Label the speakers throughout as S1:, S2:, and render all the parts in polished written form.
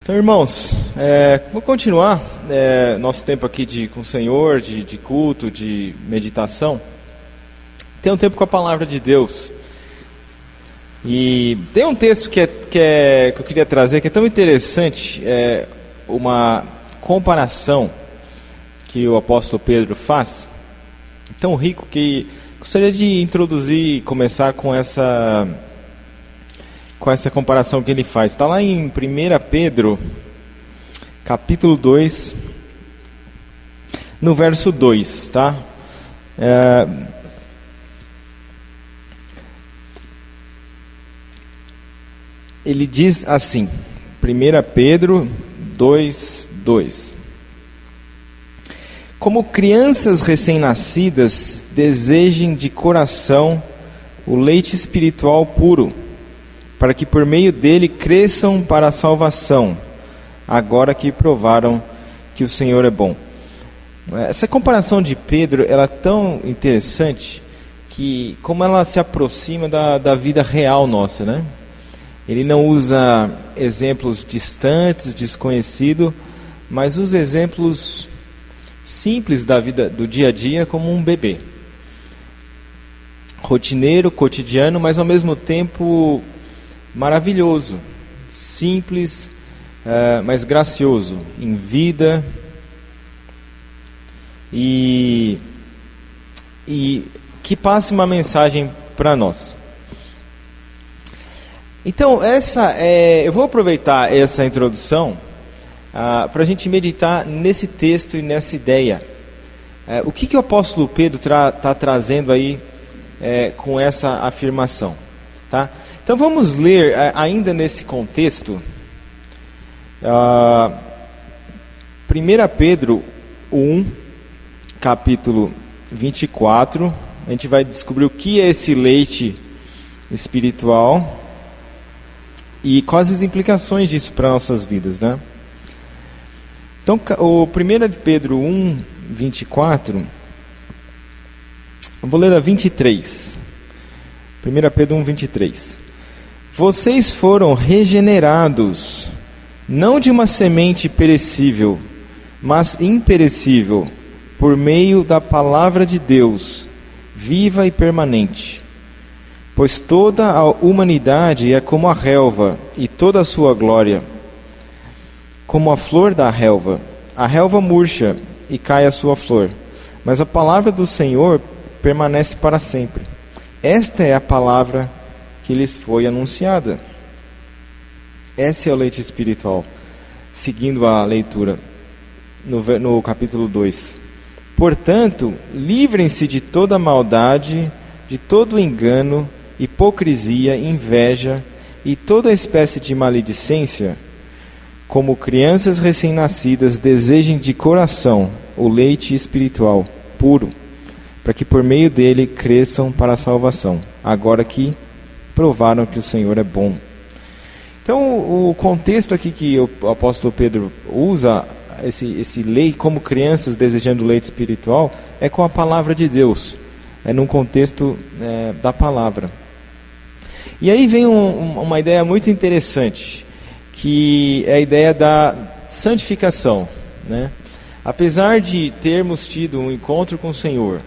S1: Então, irmãos, vou continuar nosso tempo aqui com o Senhor, de culto, de meditação. Tem um tempo com a palavra de Deus. E tem um texto que eu queria trazer, que é tão interessante, uma comparação que o apóstolo Pedro faz, tão rico, que gostaria de introduzir e começar com essa comparação que ele faz. Está lá em 1 Pedro, capítulo 2, no verso 2, tá? Ele diz assim, 1 Pedro 2, 2. Como crianças recém-nascidas, desejem de coração o leite espiritual puro, para que por meio dele cresçam para a salvação, agora que provaram que o Senhor é bom. Essa comparação de Pedro, ela é tão interessante, que como ela se aproxima da vida real nossa, né? Ele não usa exemplos distantes, desconhecidos, mas usa exemplos simples da vida, do dia a dia, como um bebê. Rotineiro, cotidiano, mas ao mesmo tempo maravilhoso, simples, mas gracioso, em vida e que passe uma mensagem para nós. Então, eu vou aproveitar essa introdução para a gente meditar nesse texto e nessa ideia. O que o apóstolo Pedro está trazendo aí com essa afirmação? Tá? Então vamos ler ainda nesse contexto, 1 Pedro 1, capítulo 24. A gente vai descobrir o que é esse leite espiritual e quais as implicações disso para nossas vidas, né? Então, o 1 Pedro 1, 24, eu vou ler a 23. 1 Pedro 1, 23. Vocês foram regenerados, não de uma semente perecível, mas imperecível, por meio da palavra de Deus, viva e permanente. Pois toda a humanidade é como a relva, e toda a sua glória, como a flor da relva. A relva murcha, e cai a sua flor, mas a palavra do Senhor permanece para sempre. Esta é a palavra que lhes foi anunciada. Esse é o leite espiritual. Seguindo a leitura no capítulo 2. Portanto, livrem-se de toda maldade, de todo engano, hipocrisia, inveja e toda espécie de maledicência. Como crianças recém-nascidas, desejem de coração o leite espiritual puro, para que por meio dele cresçam para a salvação, agora que provaram que o Senhor é bom. Então, o contexto aqui que o apóstolo Pedro usa, esse leite, como crianças desejando leite espiritual, é com a palavra de Deus, é num contexto da palavra. E aí vem uma ideia muito interessante, que é a ideia da santificação, né? Apesar de termos tido um encontro com o Senhor,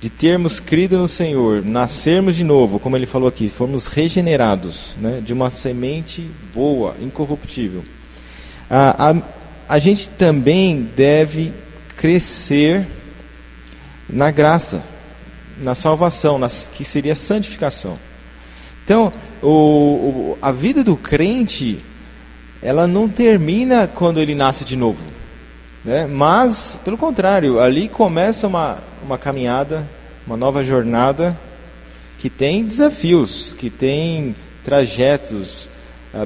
S1: de termos crido no Senhor, nascermos de novo, como ele falou aqui, fomos regenerados, né, de uma semente boa, incorruptível. A gente também deve crescer na graça, na salvação, que seria a santificação. Então, a vida do crente, ela não termina quando ele nasce de novo, né? Mas, pelo contrário, ali começa uma caminhada, uma nova jornada, que tem desafios, que tem trajetos,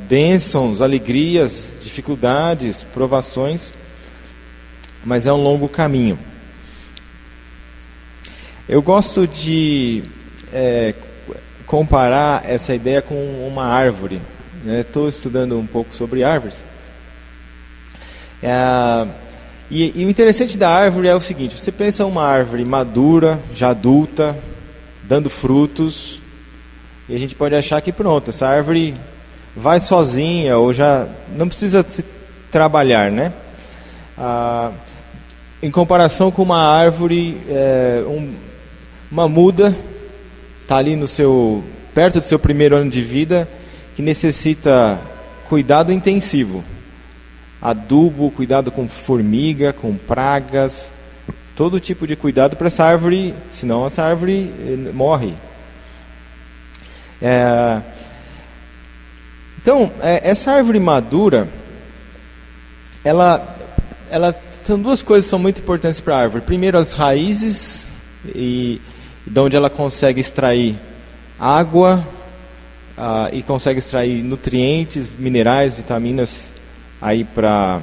S1: bênçãos, alegrias, dificuldades, provações, mas é um longo caminho. Eu gosto de comparar essa ideia com uma árvore. Estou estudando um pouco sobre árvores. E o interessante da árvore é o seguinte: você pensa uma árvore madura, já adulta, dando frutos, e a gente pode achar que pronto, essa árvore vai sozinha ou já não precisa se trabalhar, né? Em comparação com uma árvore, uma muda está ali perto do seu primeiro ano de vida, que necessita cuidado intensivo, adubo, cuidado com formiga, com pragas, todo tipo de cuidado para essa árvore, senão essa árvore morre. Então, essa árvore madura, são duas coisas que são muito importantes para a árvore. Primeiro, as raízes, e de onde ela consegue extrair água, e consegue extrair nutrientes, minerais, vitaminas aí para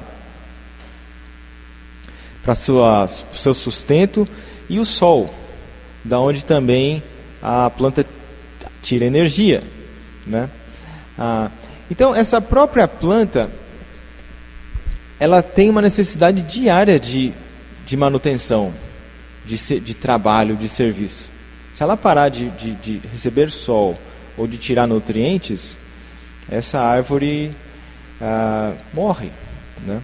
S1: seu sustento, e o sol, da onde também a planta tira energia, né? Então essa própria planta, ela tem uma necessidade diária de manutenção, de trabalho, de serviço. Se ela parar de receber sol ou de tirar nutrientes, essa árvore morre, né?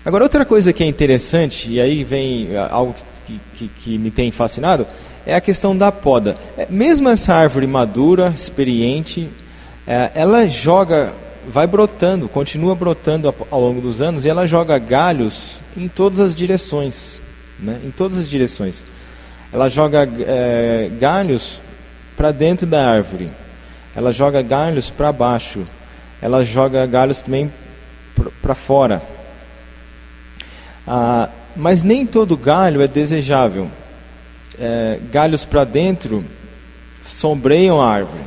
S1: Agora, outra coisa que é interessante, e aí vem algo que me tem fascinado, é a questão da poda. Mesmo essa árvore madura, experiente, ela vai brotando, continua brotando ao longo dos anos, e ela joga galhos em todas as direções, né? Em todas as direções. Ela joga galhos para dentro da árvore, ela joga galhos para baixo, ela joga galhos também para fora. Mas nem todo galho é desejável. Galhos para dentro sombreiam a árvore,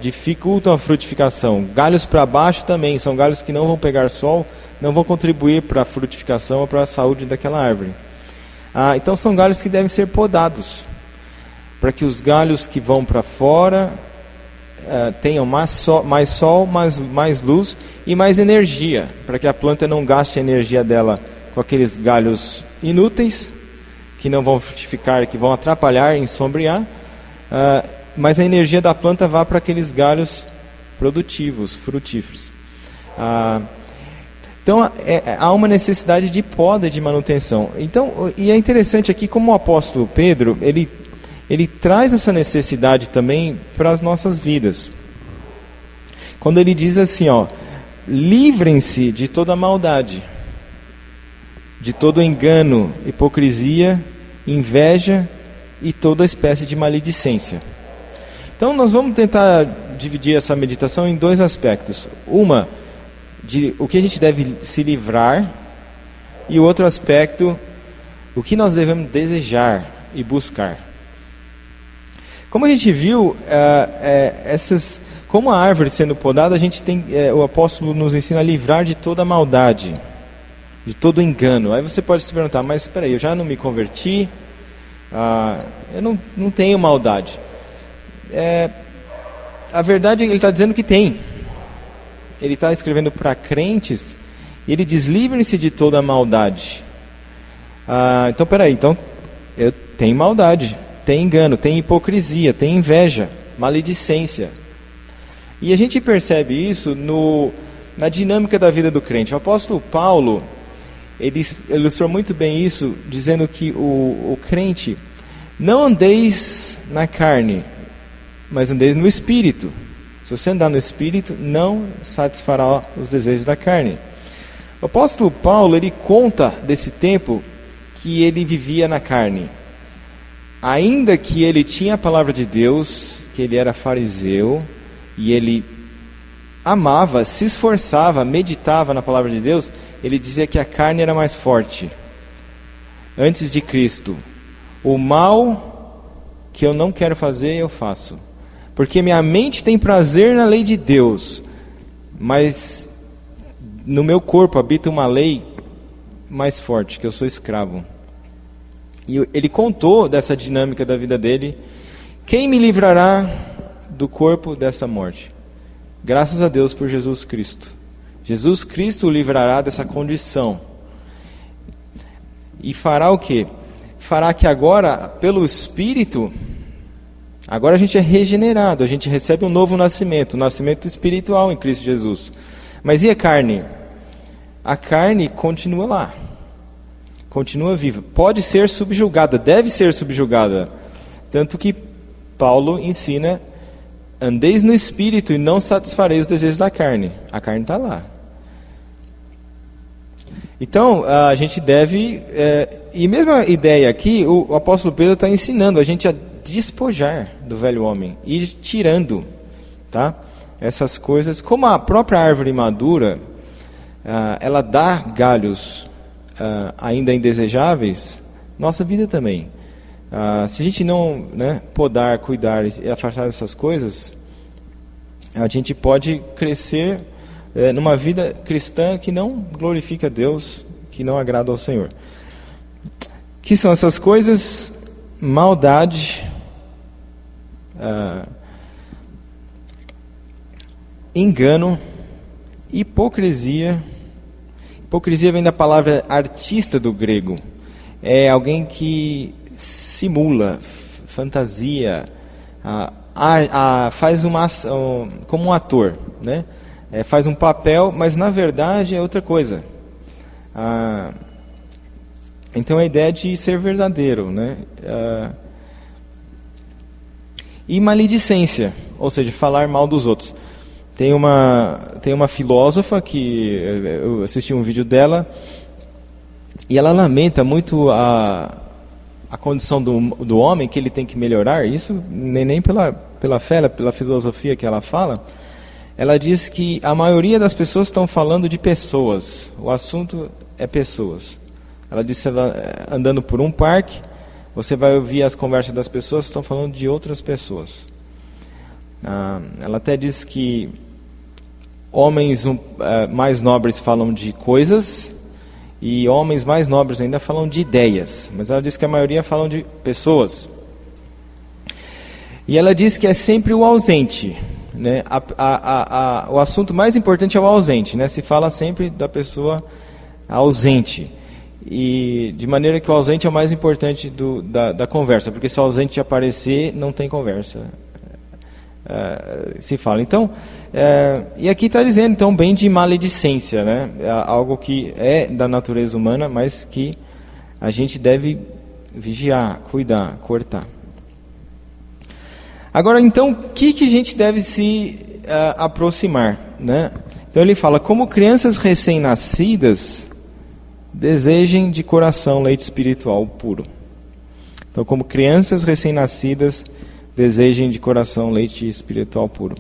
S1: dificultam a frutificação. Galhos para baixo também, são galhos que não vão pegar sol, não vão contribuir para a frutificação ou para a saúde daquela árvore. Então são galhos que devem ser podados, para que os galhos que vão para fora tenham mais sol, mais luz e mais energia, para que a planta não gaste a energia dela com aqueles galhos inúteis, que não vão frutificar, que vão atrapalhar, ensombrear, mas a energia da planta vá para aqueles galhos produtivos, frutíferos. Então, há uma necessidade de poda, de manutenção. Então, e é interessante aqui como o apóstolo Pedro, ele traz essa necessidade também para as nossas vidas. Quando ele diz assim, livrem-se de toda maldade, de todo engano, hipocrisia, inveja e toda espécie de maledicência. Então nós vamos tentar dividir essa meditação em dois aspectos. Uma, de o que a gente deve se livrar, e o outro aspecto, o que nós devemos desejar e buscar. Como a gente viu, como a árvore sendo podada, a gente tem, o apóstolo nos ensina a livrar de toda maldade, de todo engano. Aí você pode se perguntar, mas espera aí, eu já não me converti, eu não tenho maldade. A verdade é que ele está dizendo que tem. Ele está escrevendo para crentes, e ele diz, livrem-se de toda maldade. Então, espera aí, eu tenho maldade, tem engano, tem hipocrisia, tem inveja, maledicência. E a gente percebe isso na dinâmica da vida do crente. O apóstolo Paulo, ele ilustrou muito bem isso, dizendo que o crente, não andeis na carne, mas andeis no Espírito. Se você andar no Espírito, não satisfará os desejos da carne. O apóstolo Paulo, ele conta desse tempo que ele vivia na carne. Ainda que ele tinha a palavra de Deus, que ele era fariseu, e ele amava, se esforçava, meditava na palavra de Deus, ele dizia que a carne era mais forte. Antes de Cristo, o mal que eu não quero fazer, eu faço. Porque minha mente tem prazer na lei de Deus, mas no meu corpo habita uma lei mais forte, que eu sou escravo. E ele contou dessa dinâmica da vida dele. Quem me livrará do corpo dessa morte? Graças a Deus por Jesus Cristo. Jesus Cristo o livrará dessa condição. E fará o quê? Fará que agora, pelo Espírito, Agora a gente é regenerado, a gente recebe um novo nascimento, um nascimento espiritual em Cristo Jesus. Mas e a carne? A carne continua lá, continua viva. Pode ser subjugada, deve ser subjugada. Tanto que Paulo ensina: andeis no Espírito e não satisfareis os desejos da carne. A carne está lá. Então, a gente deve... e mesma ideia aqui, o apóstolo Pedro está ensinando a gente a despojar do velho homem, ir tirando, tá? Essas coisas. Como a própria árvore madura, ela dá galhos ainda indesejáveis, nossa vida também. Se a gente não, podar, cuidar e afastar dessas coisas, a gente pode crescer numa vida cristã que não glorifica a Deus, que não agrada ao Senhor. Que são essas coisas? Maldade, engano, hipocrisia. Hipocrisia vem da palavra artista do grego. É alguém que simula, fantasia, faz uma ação como um ator, né? Faz um papel, mas na verdade é outra coisa. Então a ideia de ser verdadeiro, né? E maledicência, ou seja, falar mal dos outros. Tem uma filósofa que eu assisti um vídeo dela e ela lamenta muito a condição do homem, que ele tem que melhorar. Isso nem pela fé, pela filosofia que ela fala. Ela diz que a maioria das pessoas estão falando de pessoas. O assunto é pessoas. Ela diz que andando por um parque, você vai ouvir as conversas das pessoas que estão falando de outras pessoas. Ela até diz que homens mais nobres falam de coisas e homens mais nobres ainda falam de ideias. Mas ela diz que a maioria falam de pessoas. E ela diz que é sempre o ausente, né? O assunto mais importante é o ausente, né? Se fala sempre da pessoa ausente. E de maneira que o ausente é o mais importante da conversa, porque se o ausente aparecer, não tem conversa. Se fala. Então, e aqui está dizendo então bem de maledicência, né? Algo que é da natureza humana, mas que a gente deve vigiar, cuidar, cortar. Agora, então, o que a gente deve se aproximar, né? Então ele fala: como crianças recém-nascidas, desejem de coração leite espiritual puro. Então, como crianças recém-nascidas, desejem de coração leite espiritual puro.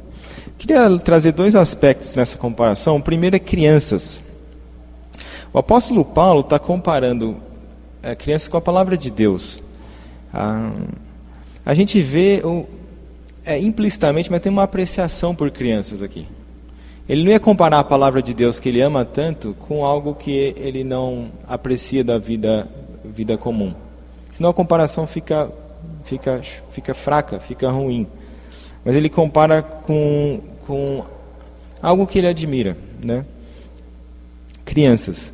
S1: Queria trazer dois aspectos nessa comparação. O primeiro é crianças. O apóstolo Paulo está comparando crianças com a palavra de Deus. A gente vê implicitamente, mas tem uma apreciação por crianças aqui. Ele não ia comparar a palavra de Deus que ele ama tanto com algo que ele não aprecia da vida comum. Senão a comparação fica fraca, fica ruim. Mas ele compara com algo que ele admira, né? Crianças.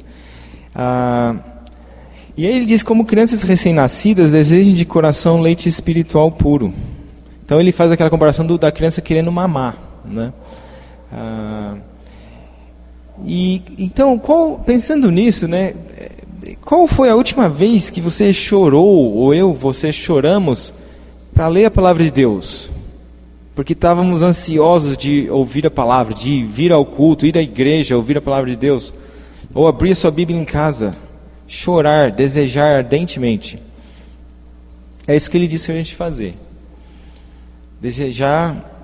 S1: E aí ele diz: como crianças recém-nascidas, desejem de coração leite espiritual puro. Então ele faz aquela comparação da criança querendo mamar, né? E então, pensando nisso, né? Qual foi a última vez que você chorou, ou você choramos para ler a palavra de Deus? Porque estávamos ansiosos de ouvir a palavra, de vir ao culto, ir à igreja, ouvir a palavra de Deus, ou abrir a sua Bíblia em casa, chorar, desejar ardentemente. É isso que ele disse a gente fazer. Desejar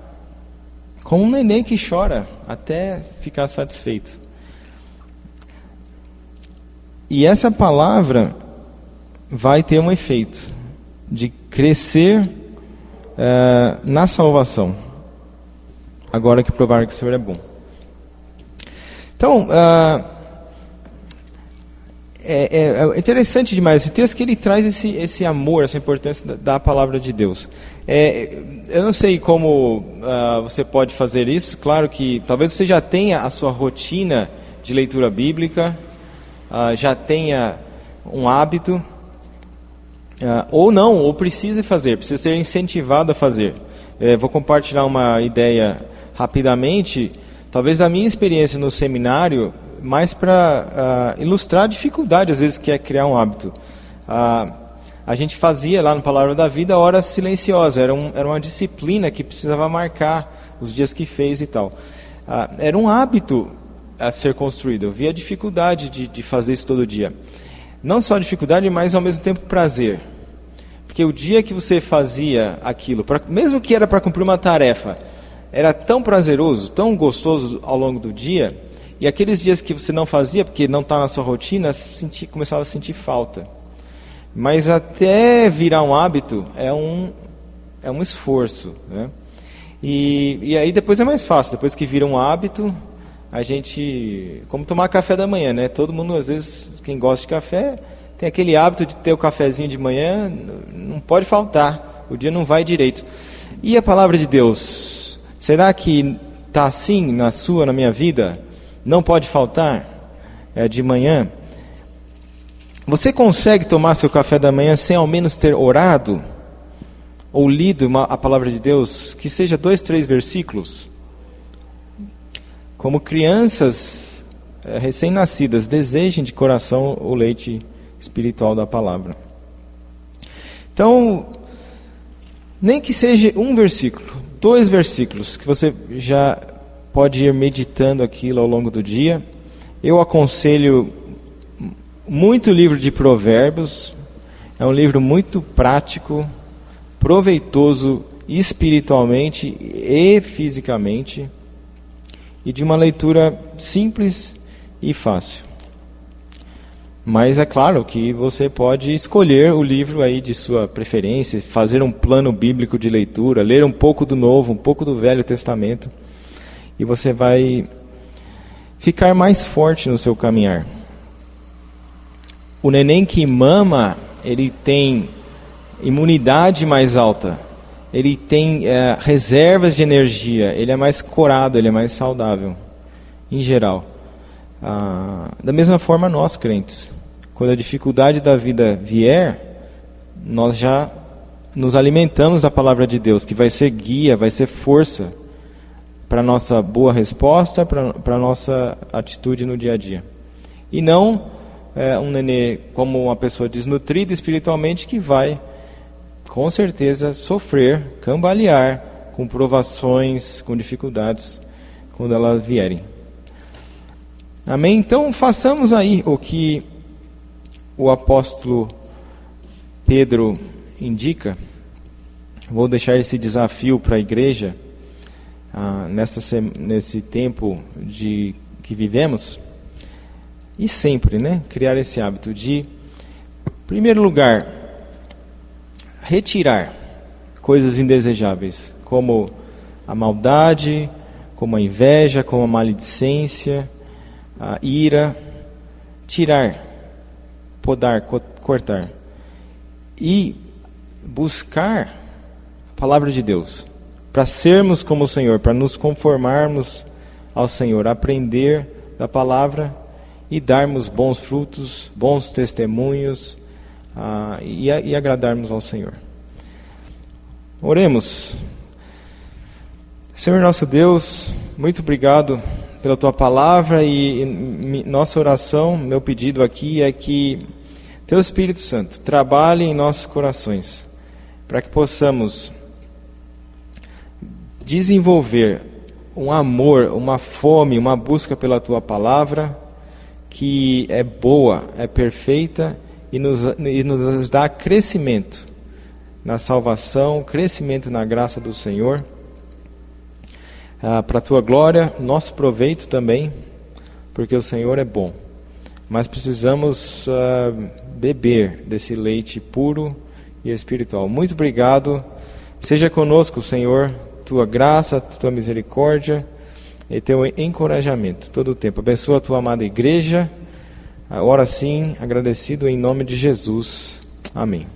S1: como um neném que chora até ficar satisfeito. E essa palavra vai ter um efeito de crescer na salvação, agora que provaram que o Senhor é bom. Então, é interessante demais esse texto, que ele traz esse amor, essa importância da palavra de Deus. Eu não sei como você pode fazer isso. Claro que talvez você já tenha a sua rotina de leitura bíblica, já tenha um hábito, ou não, ou precise fazer, precisa ser incentivado a fazer. Vou compartilhar uma ideia rapidamente, talvez da minha experiência no seminário, mais para ilustrar a dificuldade, às vezes, que é criar um hábito. A gente fazia lá no Palavra da Vida horas silenciosas, era uma disciplina que precisava marcar os dias que fez e tal. Era um hábito a ser construído. Eu via a dificuldade de fazer isso todo dia. Não só a dificuldade, mas ao mesmo tempo prazer. Porque o dia que você fazia aquilo, mesmo que era para cumprir uma tarefa, era tão prazeroso, tão gostoso ao longo do dia, e aqueles dias que você não fazia, porque não está na sua rotina, começava a sentir falta. Mas até virar um hábito é um esforço, né? E aí depois é mais fácil, depois que vira um hábito, a gente, como tomar café da manhã, né? Todo mundo, às vezes, quem gosta de café, tem aquele hábito de ter o cafezinho de manhã, não pode faltar, o dia não vai direito. E a palavra de Deus, será que está assim na minha vida? Não pode faltar de manhã? Você consegue tomar seu café da manhã sem ao menos ter orado? Ou lido a palavra de Deus, que seja 2, 3 versículos? Como crianças recém-nascidas, desejem de coração o leite espiritual da palavra. Então, nem que seja um versículo, 2 versículos, que você já pode ir meditando aquilo ao longo do dia. Eu aconselho muito o livro de Provérbios, é um livro muito prático, proveitoso espiritualmente e fisicamente, e de uma leitura simples e fácil. Mas é claro que você pode escolher o livro aí de sua preferência, fazer um plano bíblico de leitura, ler um pouco do Novo, um pouco do Velho Testamento, e você vai ficar mais forte no seu caminhar. O neném que mama, ele tem imunidade mais alta, ele tem reservas de energia, ele é mais corado, ele é mais saudável, em geral. Da mesma forma nós, crentes, quando a dificuldade da vida vier, nós já nos alimentamos da palavra de Deus, que vai ser guia, vai ser força para a nossa boa resposta, para a nossa atitude no dia a dia. E não um nenê como uma pessoa desnutrida espiritualmente que vai, com certeza, sofrer, cambalear com provações, com dificuldades, quando elas vierem. Amém? Então, façamos aí o que o apóstolo Pedro indica. Vou deixar esse desafio para a igreja, nesse tempo que vivemos, e sempre, né, criar esse hábito de, em primeiro lugar, retirar coisas indesejáveis, como a maldade, como a inveja, como a maledicência, a ira. Tirar, podar, cortar. E buscar a palavra de Deus, para sermos como o Senhor, para nos conformarmos ao Senhor, aprender da palavra e darmos bons frutos, bons testemunhos, e agradarmos ao Senhor. Oremos. Senhor nosso Deus, muito obrigado pela Tua palavra, e nossa oração, meu pedido aqui é que Teu Espírito Santo trabalhe em nossos corações, para que possamos desenvolver um amor, uma fome, uma busca pela Tua palavra, que é boa, é perfeita, e nos dá crescimento na salvação, crescimento na graça do Senhor, para a Tua glória, nosso proveito também, porque o Senhor é bom. Mas precisamos beber desse leite puro e espiritual. Muito obrigado. Seja conosco, Senhor, Tua graça, Tua misericórdia e Teu encorajamento todo o tempo. Abençoa a Tua amada igreja. Agora sim, agradecido em nome de Jesus. Amém.